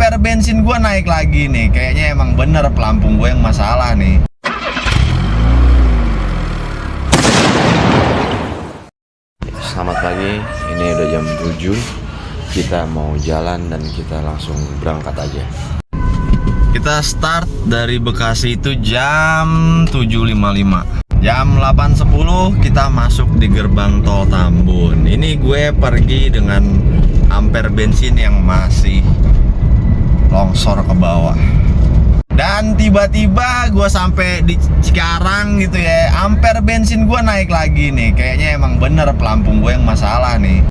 ampere bensin gue naik lagi nih. Kayaknya emang bener pelampung gue yang masalah nih. Selamat pagi, ini udah jam 7. Kita mau jalan dan kita langsung berangkat aja. Kita start dari Bekasi itu jam 7.55. Jam 8.10 kita masuk di gerbang tol Tambun. Ini gue pergi dengan ampere bensin yang masih longsor ke bawah. Dan tiba-tiba gue sampai di Cikarang gitu ya, ampere bensin gue naik lagi nih. Kayaknya emang bener pelampung gue yang masalah nih.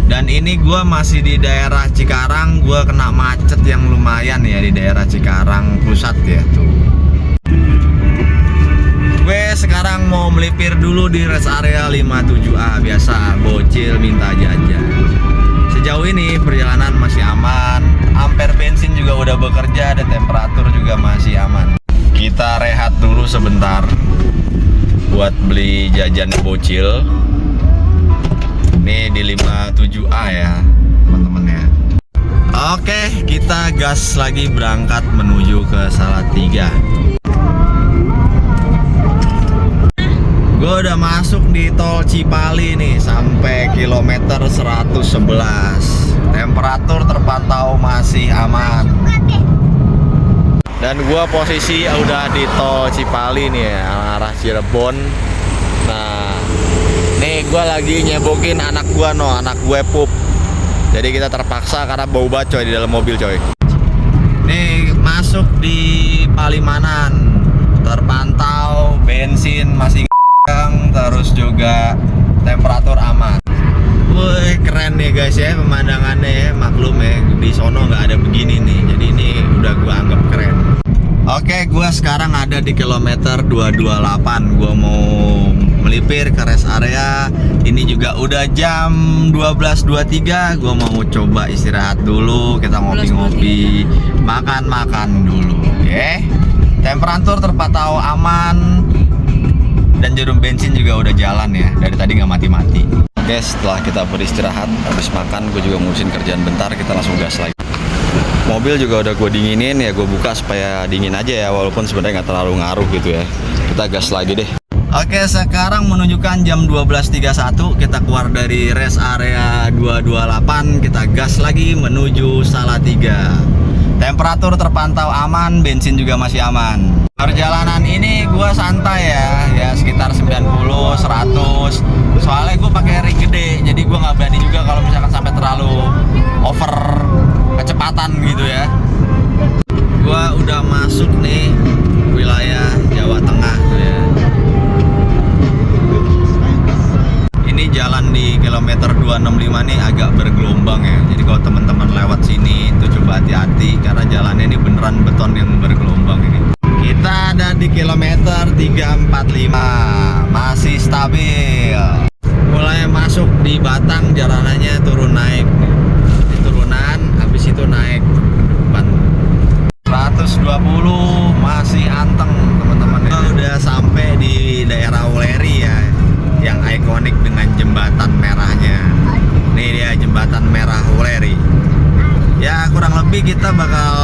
Dan ini gue masih di daerah Cikarang, gue kena macet yang lumayan ya di daerah Cikarang pusat ya tuh. Gue sekarang mau melipir dulu di rest area 57A, biasa bocil minta jajan. Sejauh ini perjalanan masih aman, ampere bensin juga udah bekerja dan temperatur juga masih aman. Kita rehat dulu sebentar buat beli jajan bocil. Ini di 57A ya teman-teman ya. Oke, kita gas lagi berangkat menuju ke Salatiga. Gue udah masuk di tol Cipali nih sampai kilometer 111. Temperatur terpantau masih aman. Dan gue posisi udah di tol Cipali nih ya, arah Cirebon. Nah, nih gue lagi nyebokin anak gue anak gue pup. Jadi kita terpaksa karena bau banget coy di dalam mobil coy. Nih masuk di Palimanan, terpantau bensin masih terus juga temperatur aman. Wih, keren nih guys ya pemandangannya ya. Maklum ya di sono nggak ada begini nih, jadi ini udah gua anggap keren. Oke, gua sekarang ada di kilometer 228. Gua mau melipir ke rest area. Ini juga udah jam 12.23. Gua mau coba istirahat dulu, kita ngopi-ngopi, makan-makan dulu. Oke, temperatur terpantau aman. Dan jarum bensin juga udah jalan ya, dari tadi nggak mati-mati. Oke, setelah kita beristirahat, habis makan, gue juga ngurusin kerjaan bentar, kita langsung gas lagi. Mobil juga udah gue dinginin ya, gue buka supaya dingin aja ya, walaupun sebenarnya nggak terlalu ngaruh gitu ya. Kita gas lagi deh. Oke, sekarang menunjukkan jam 12.31, kita keluar dari rest area 228, kita gas lagi menuju Salatiga. Temperatur terpantau aman, bensin juga masih aman. Perjalanan ini gue santai ya sekitar 90, 100. Soalnya gue pakai ring gede, jadi gue nggak berani juga kalau misalkan sampai terlalu over kecepatan gitu ya. Gue udah masuk nih wilayah Jawa Tengah tuh ya. Ini jalan di kilometer 265 nih agak bergelombang ya. Jadi kalau teman-teman lewat sini itu coba hati-hati karena jalannya ini beneran beton yang bergelombang ini. Kita ada di kilometer 345, masih stabil. Mulai masuk di Batang, jalanannya turun naik. Di turunan, habis itu naik ke depan. 120 masih anteng teman-teman. Udah sampai di daerah Wuleri ya, yang ikonik dengan jembatan merahnya. Ini dia jembatan merah Wuleri. Ya kurang lebih kita bakal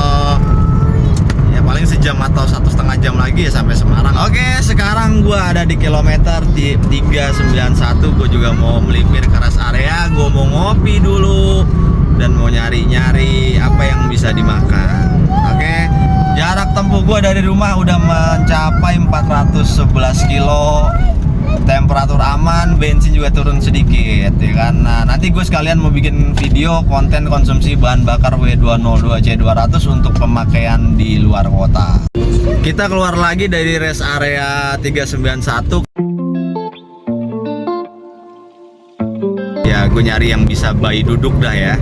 paling sejam atau 1,5 jam lagi ya sampai Semarang. Oke, sekarang gua ada di kilometer 391. Gue juga mau melipir ke rest area. Gue mau ngopi dulu dan mau nyari-nyari apa yang bisa dimakan. Oke, jarak tempuh gue dari rumah udah mencapai 411 kilo. Temperatur aman, bensin juga turun sedikit ya kan. Nah, nanti gue sekalian mau bikin video konten konsumsi bahan bakar W202C200 untuk pemakaian di luar kota. Kita keluar lagi dari rest area 391. Ya, gue nyari yang bisa bayi duduk dah ya.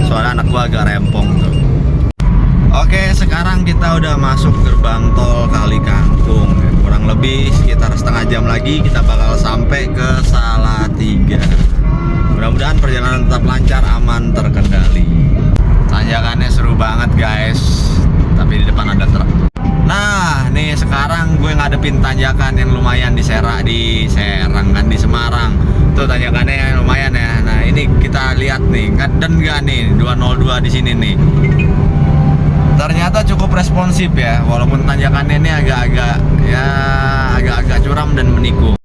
Soalnya anak gue agak rempong tuh. Oke, sekarang kita udah masuk gerbang tol Kali Kangkung. Kurang lebih sekitar setengah jam lagi kita bakal sampai ke Salatiga. Mudah-mudahan perjalanan tetap lancar, aman, terkendali. Tanjakannya seru banget guys, tapi di depan ada truk. Nah, nih sekarang gue ngadepin tanjakan yang lumayan di Serang kan, di Semarang. Tuh tanjakannya lumayan ya. Nah, ini kita lihat nih, dan enggak nih 202 di sini nih. Ternyata cukup responsif ya, walaupun tanjakannya ini agak-agak curam dan meniku.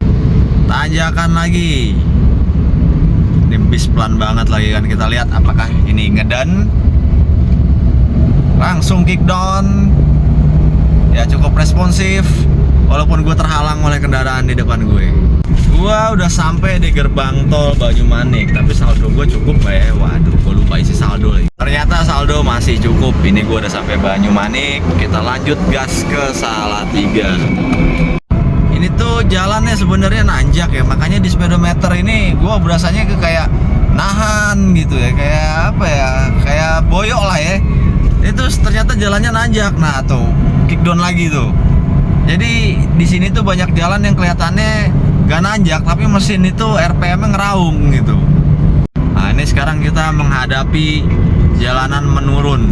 Tanjakan lagi. Ini bis pelan banget lagi kan, kita lihat apakah ini ngeden. Langsung kick down. Ya cukup responsif, walaupun gue terhalang oleh kendaraan di depan gue. Gua udah sampai di gerbang tol Banyumanik, tapi saldo gue cukup gak ya? Waduh, gue lupa isi saldo lagi. Ternyata saldo masih cukup. Ini gue udah sampai Banyumanik. Kita lanjut gas ke Salatiga. Ini tuh jalannya sebenarnya nanjak ya, makanya di speedometer ini gue berasanya kayak nahan gitu ya, kayak apa ya? Kayak boyok lah ya. Itu ternyata jalannya nanjak. Nah tuh, kick down lagi tuh. Jadi di sini tuh banyak jalan yang kelihatannya gak nanjak, tapi mesin itu RPM-nya ngeraung gitu. Nah ini sekarang kita menghadapi jalanan menurun,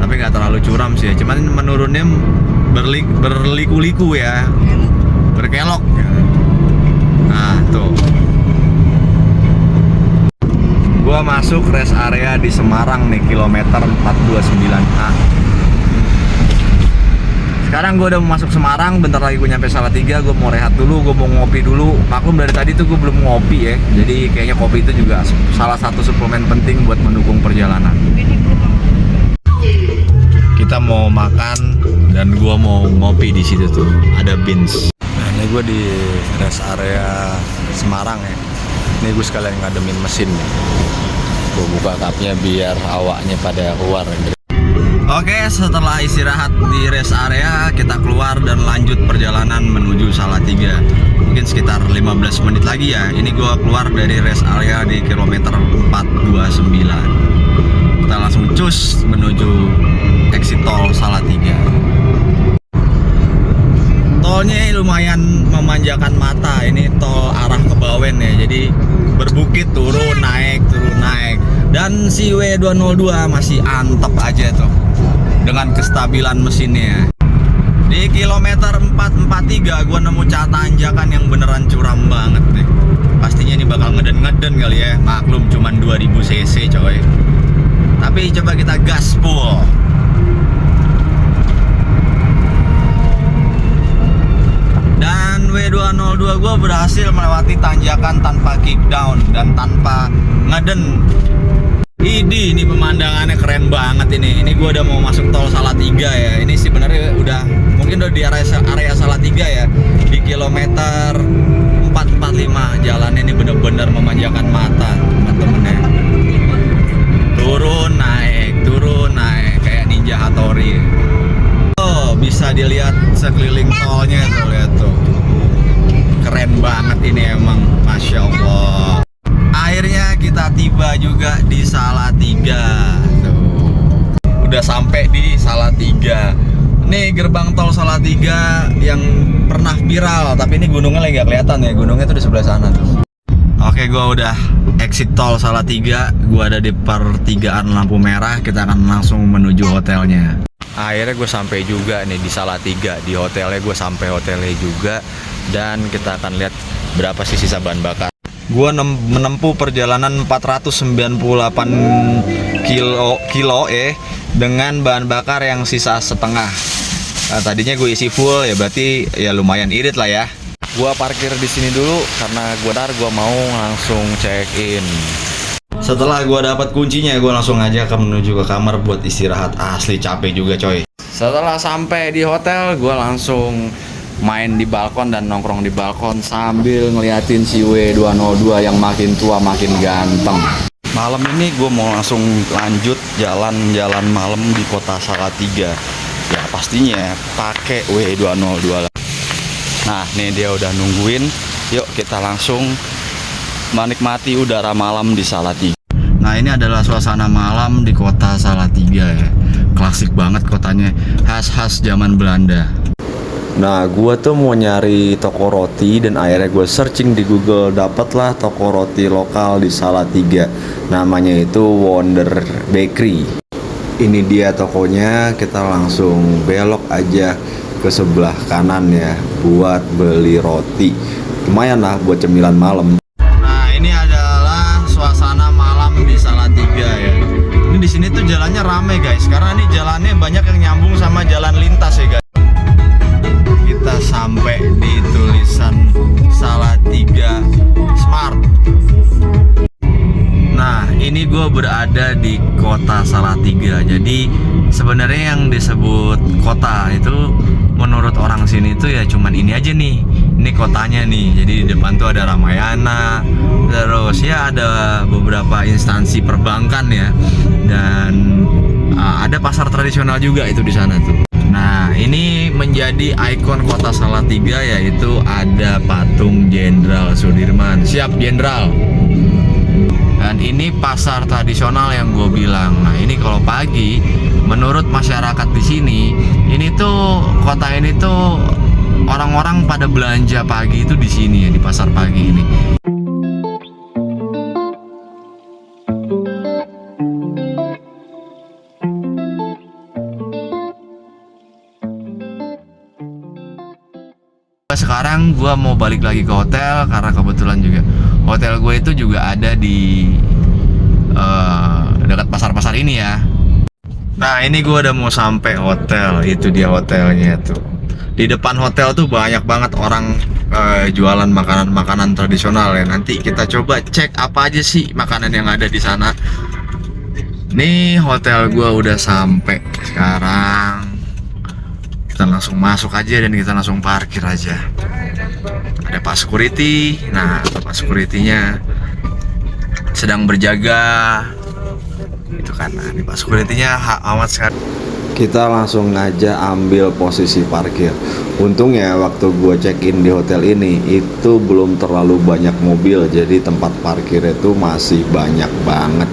tapi gak terlalu curam sih, cuman menurunnya berliku-liku ya, berkelok. Nah tuh, gua masuk rest area di Semarang nih, kilometer 429A. Sekarang gue udah mau masuk Semarang, bentar lagi gue nyampe Salatiga. Gue mau rehat dulu, gue mau ngopi dulu. Maklum dari tadi tuh gue belum ngopi ya. Jadi kayaknya kopi itu juga salah satu suplemen penting buat mendukung perjalanan. Kita mau makan dan gue mau ngopi di situ tuh. Ada Beans. Nah, ini gue di rest area Semarang ya. Ini gue sekalian ngademin mesin nih. Gue buka kapnya biar awaknya pada keluar. Oke, setelah istirahat di rest area, kita keluar dan lanjut perjalanan menuju Salatiga. Mungkin sekitar 15 menit lagi ya. Ini gua keluar dari rest area di kilometer 429. Kita langsung cus menuju exit tol Salatiga. Tolnya lumayan memanjakan mata. Ini tol arah ke Bawen ya. Jadi berbukit, turun naik. Dan si W202 masih antep aja tuh dengan kestabilan mesinnya. Di kilometer 443 gua nemu tanjakan yang beneran curam banget nih. Pastinya ini bakal ngeden kali ya. Maklum cuman 2000 cc coy. Tapi coba kita gaspol. Dan W202 gua berhasil melewati tanjakan tanpa kick down dan tanpa ngeden. Ini pemandangannya keren banget ini. Ini gue udah mau masuk tol Salatiga ya. Ini sebenarnya mungkin udah di area Salatiga ya. Di kilometer 445 jalan ini bener-bener memanjakan mata teman-teman ya. Turun naik kayak Ninja Hattori. Oh, bisa dilihat sekeliling tolnya tuh, lihat tuh. Keren banget ini emang, Masya Allah. Akhirnya kita tiba juga di Salatiga. Tuh. Udah sampai di Salatiga. Nih gerbang tol Salatiga yang pernah viral, tapi ini gunungnya lagi gak kelihatan ya. Gunungnya tuh di sebelah sana tuh. Oke, gua udah exit tol Salatiga. Gua ada di pertigaan lampu merah. Kita akan langsung menuju hotelnya. Akhirnya gue sampai juga nih di Salatiga. Di hotelnya, gue sampai hotelnya juga. Dan kita akan lihat berapa sih sisa bahan bakar. Gua menempuh perjalanan 498 kilo dengan bahan bakar yang sisa setengah. Nah, tadinya gue isi full ya, berarti ya lumayan irit lah ya. Gua parkir di sini dulu karena gua mau langsung check in. Setelah gua dapat kuncinya, gua langsung aja menuju ke kamar buat istirahat. Asli capek juga coy. Setelah sampai di hotel, gua langsung main di balkon dan nongkrong di balkon sambil ngeliatin si W202 yang makin tua makin ganteng. Malam ini gue mau langsung lanjut jalan-jalan malam di kota Salatiga. Ya pastinya pakai W202 lah. Nah nih dia udah nungguin. Yuk kita langsung menikmati udara malam di Salatiga. Nah ini adalah suasana malam di kota Salatiga ya. Klasik banget kotanya, khas-khas zaman Belanda. Nah, gue tuh mau nyari toko roti dan akhirnya gue searching di Google, dapatlah toko roti lokal di Salatiga. Namanya itu Wonder Bakery. Ini dia tokonya, kita langsung belok aja ke sebelah kanan ya buat beli roti. Lumayan lah buat cemilan malam. Nah, ini adalah suasana malam di Salatiga ya. Ini Ini di sini tuh jalannya rame guys, karena ini jalannya banyak yang nyambung sama jalan lintas ya guys. Kita sampai di tulisan Salatiga Smart. Nah, ini gue berada di kota Salatiga. Jadi sebenarnya yang disebut kota itu menurut orang sini tuh ya cuman ini aja nih. Ini kotanya nih. Jadi di depan tuh ada Ramayana, terus ya ada beberapa instansi perbankan ya, dan ada pasar tradisional juga itu di sana tuh. Nah, ini menjadi ikon kota Salatiga, yaitu ada patung Jenderal Sudirman. Siap Jenderal. Dan ini pasar tradisional yang gue bilang. Nah, ini kalau pagi, menurut masyarakat di sini, ini tuh kota ini tuh orang-orang pada belanja pagi itu di sini ya, di pasar pagi ini. Sekarang gue mau balik lagi ke hotel karena kebetulan juga hotel gue itu juga ada di dekat pasar-pasar ini ya. Nah, ini gue udah mau sampai hotel. Itu dia hotelnya tuh. Di depan hotel tuh banyak banget orang jualan makanan-makanan tradisional ya. Nanti kita coba cek apa aja sih makanan yang ada di sana. Nih hotel gue udah sampai sekarang. Kita langsung masuk aja dan kita langsung parkir aja. Ada Pak Security. Nah, Pak Security-nya sedang berjaga. Itu kan, nah, ini Pak Security-nya amat sekali. Kita langsung aja ambil posisi parkir. Untungnya waktu gue check in di hotel ini itu belum terlalu banyak mobil, jadi tempat parkir itu masih banyak banget.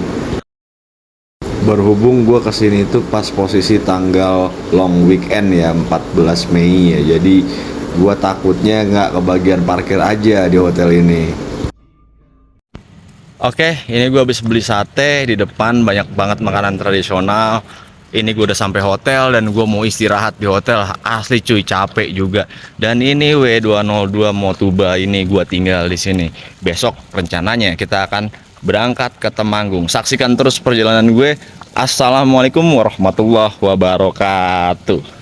Berhubung gue kesini tuh pas posisi tanggal long weekend ya, 14 Mei ya, jadi gue takutnya nggak kebagian parkir aja di hotel ini. Oke, ini gue habis beli sate. Di depan banyak banget makanan tradisional. Ini gue udah sampai hotel dan gue mau istirahat di hotel. Asli cuy, capek juga. Dan ini W202 Motuba ini gue tinggal di sini. Besok rencananya kita akan berangkat ke Temanggung. Saksikan terus perjalanan gue. Assalamualaikum warahmatullahi wabarakatuh.